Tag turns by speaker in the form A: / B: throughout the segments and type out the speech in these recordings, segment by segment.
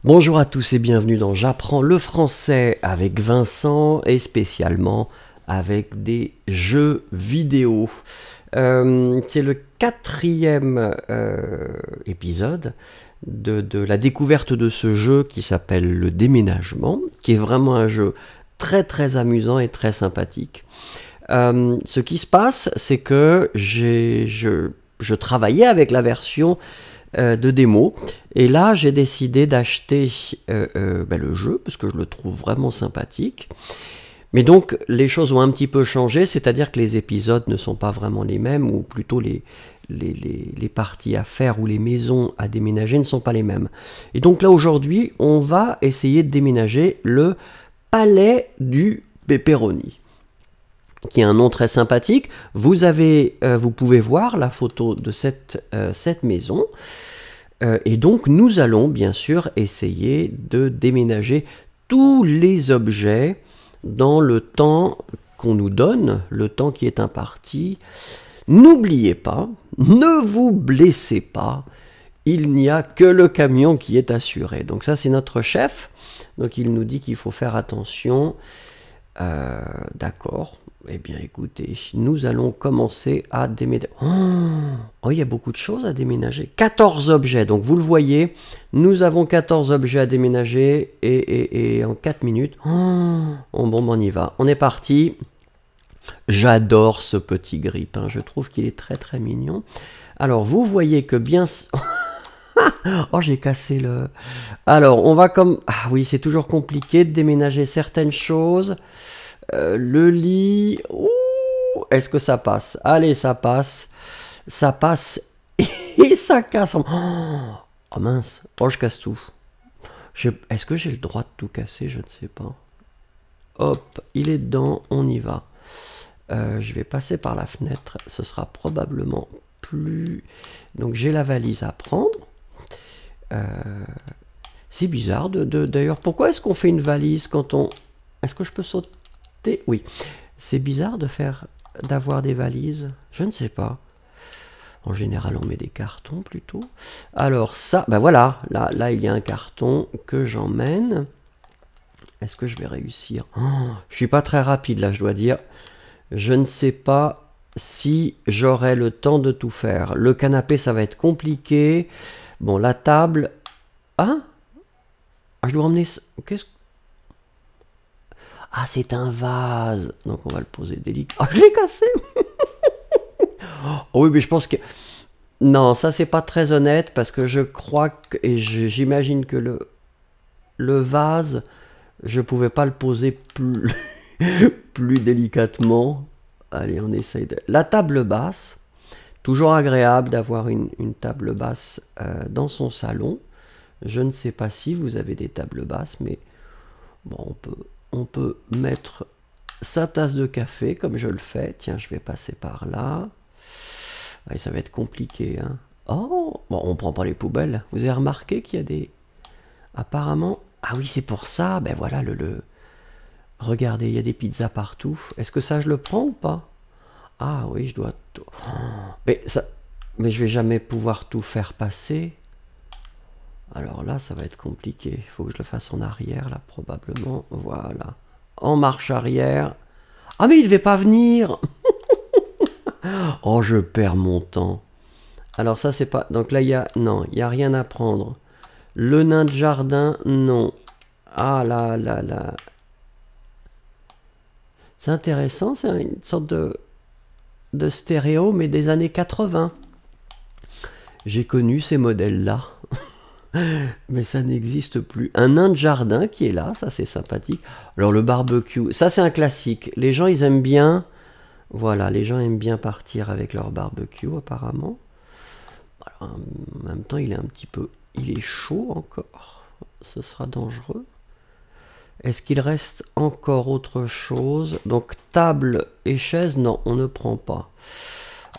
A: Bonjour à tous et bienvenue dans J'apprends le français avec Vincent et spécialement avec des jeux vidéo. C'est le quatrième épisode de la découverte de ce jeu qui s'appelle le déménagement, qui est vraiment un jeu très amusant et très sympathique. Ce qui se passe, c'est que je travaillais avec la version de démo. Et là, j'ai décidé d'acheter le jeu, parce que je le trouve vraiment sympathique. Mais donc, les choses ont un petit peu changé, c'est-à-dire que les épisodes ne sont pas vraiment les mêmes, ou plutôt les parties à faire ou les maisons à déménager ne sont pas les mêmes. Et donc là, aujourd'hui, on va essayer de déménager le palais du pepperoni, qui est un nom très sympathique. Vous pouvez voir la photo de cette maison. Et donc nous allons bien sûr essayer de déménager tous les objets dans le temps qu'on nous donne, le temps qui est imparti. N'oubliez pas, ne vous blessez pas, il n'y a que le camion qui est assuré. Donc ça c'est notre chef, donc il nous dit qu'il faut faire attention. D'accord. Eh bien écoutez, nous allons commencer à déménager. Oh, il y a beaucoup de choses à déménager. 14 objets, donc vous le voyez, nous avons 14 objets à déménager et en 4 minutes, on y va. On est parti. J'adore ce petit grip, hein. Je trouve qu'il est très mignon. Alors vous voyez que bien... Oh, j'ai cassé le... Alors, on va comme... Ah oui, c'est toujours compliqué de déménager certaines choses. Le lit... Est-ce que ça passe? Allez, ça passe. Ça passe et ça casse. Oh mince. Oh, je casse tout. Est-ce que j'ai le droit de tout casser? Je ne sais pas. Hop, il est dedans, on y va. Je vais passer par la fenêtre. Ce sera probablement plus... Donc, j'ai la valise à prendre. C'est bizarre d'ailleurs. Pourquoi est-ce qu'on fait une valise quand on... Est-ce que je peux sauter? Oui. C'est bizarre d'avoir des valises. Je ne sais pas. En général, on met des cartons plutôt. Alors ça, ben voilà. Là, il y a un carton que j'emmène. Est-ce que je vais réussir? Je suis pas très rapide là, je dois dire. Je ne sais pas si j'aurai le temps de tout faire. Le canapé, ça va être compliqué. Bon, la table... Ah, je dois emmener... Qu'est-ce... Ah, c'est un vase. Donc, on va le poser délicatement. Ah, je l'ai cassé. Oh, oui, mais je pense que... Non, ça, c'est pas très honnête, parce que je crois que... Et j'imagine que le vase, je pouvais pas le poser plus, plus délicatement. Allez, on essaye de... La table basse. Toujours agréable d'avoir une table basse dans son salon. Je ne sais pas si vous avez des tables basses, mais bon, on peut mettre sa tasse de café comme je le fais. Tiens, je vais passer par là. Ouais, ça va être compliqué, hein. Oh, bon, on prend pas les poubelles. Vous avez remarqué qu'il y a des... Apparemment... Ah oui, c'est pour ça. Ben voilà, Regardez, il y a des pizzas partout. Est-ce que ça, je le prends ou pas? Ah oui, je dois... Mais je vais jamais pouvoir tout faire passer. Alors là, ça va être compliqué. Il faut que je le fasse en arrière, là, probablement. Voilà. En marche arrière. Ah, mais il ne devait pas venir. Oh, je perds mon temps. Alors ça, c'est pas... Donc là, il y a... Non, il n'y a rien à prendre. Le nain de jardin, non. Ah là. C'est intéressant, c'est une sorte de stéréo, mais des années 80. J'ai connu ces modèles-là. Mais ça n'existe plus. Un nain de jardin qui est là, ça c'est sympathique. Alors le barbecue, ça c'est un classique. Les gens ils aiment bien, voilà, les gens aiment bien partir avec leur barbecue apparemment. Alors, en même temps il est chaud encore. Ce sera dangereux. Est-ce qu'il reste encore autre chose? Donc table et chaise, non, on ne prend pas.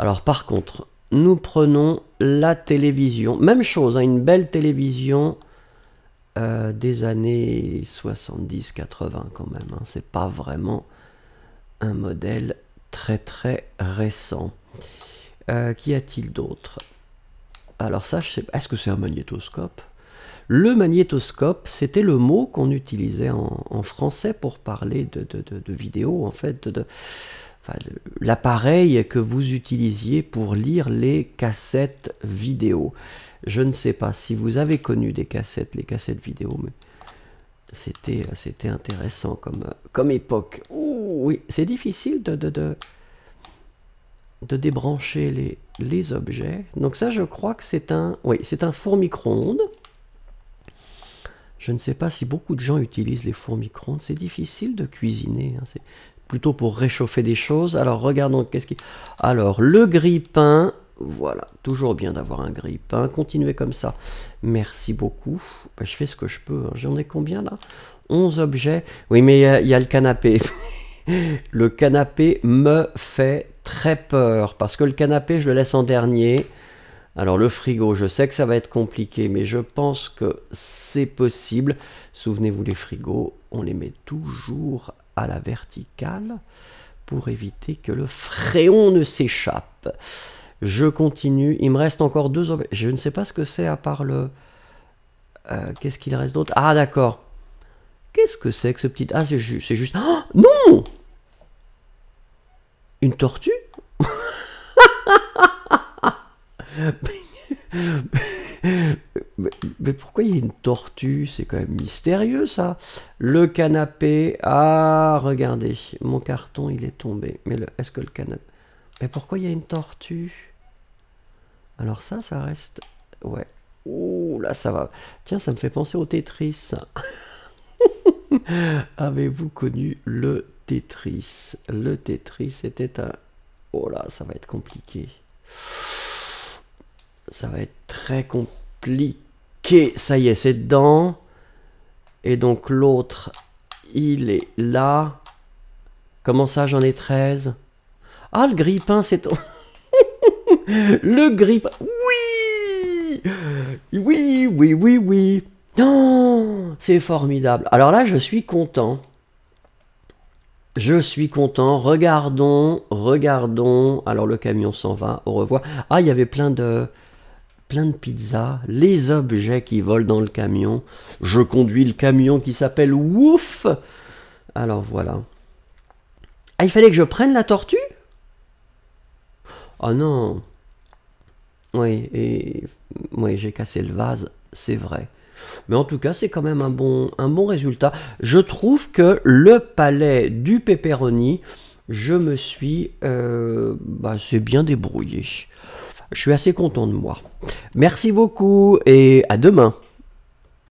A: Alors par contre, nous prenons la télévision. Même chose, hein, une belle télévision des années 70-80 quand même. Hein. C'est pas vraiment un modèle très récent. Qu'y a-t-il d'autre? Alors ça, je sais pas. Est-ce que c'est un magnétoscope? Le magnétoscope, c'était le mot qu'on utilisait en français pour parler de vidéo, en fait, enfin, l'appareil que vous utilisiez pour lire les cassettes vidéo. Je ne sais pas si vous avez connu des cassettes, les cassettes vidéo, mais c'était intéressant comme époque. Ouh, oui, c'est difficile de débrancher les objets. Donc ça, je crois que c'est un four micro-ondes. Je ne sais pas si beaucoup de gens utilisent les fours micro-ondes. C'est difficile de cuisiner, hein. C'est plutôt pour réchauffer des choses. Alors, regardons qu'est-ce qui... Alors, le grille-pain. Voilà, toujours bien d'avoir un grille-pain. Continuez comme ça. Merci beaucoup. Ben, je fais ce que je peux, hein. J'en ai combien, là? 11 objets. Oui, mais il y a le canapé. Le canapé me fait très peur. Parce que le canapé, je le laisse en dernier. Alors le frigo, je sais que ça va être compliqué, mais je pense que c'est possible. Souvenez-vous, les frigos, on les met toujours à la verticale pour éviter que le fréon ne s'échappe. Je continue. Il me reste encore 2 objets. Je ne sais pas ce que c'est à part le... Qu'est-ce qu'il reste d'autre? Ah, d'accord. Qu'est-ce que c'est que ce petit... Ah, c'est juste... Oh, non! Une tortue? Mais pourquoi il y a une tortue? C'est quand même mystérieux, ça. Le canapé. Ah, regardez. Mon carton, il est tombé. Mais est-ce que le canapé... Mais pourquoi il y a une tortue? Alors ça reste... Ouais. Ouh, là, ça va. Tiens, ça me fait penser au Tetris, ça. Avez-vous connu le Tetris? Le Tetris, était un... Oh là, ça va être compliqué. Ça va être très compliqué. Ça y est, c'est dedans. Et donc l'autre, il est là. Comment ça, j'en ai 13? Ah, le grille-pain, c'est... Le grille-pain... Oui! Oui, oui, oui, oui. Oh, c'est formidable. Alors là, je suis content. Je suis content. Regardons, regardons. Alors le camion s'en va. Au revoir. Ah, il y avait plein de pizzas. Les objets qui volent dans le camion. Je conduis le camion qui s'appelle Wouf. Alors voilà. Ah, il fallait que je prenne la tortue? Oh non. Oui, et oui, j'ai cassé le vase, c'est vrai. Mais en tout cas, c'est quand même un bon résultat. Je trouve que le palais du pepperoni, je me suis c'est bien débrouillé. Je suis assez content de moi. Merci beaucoup et à demain.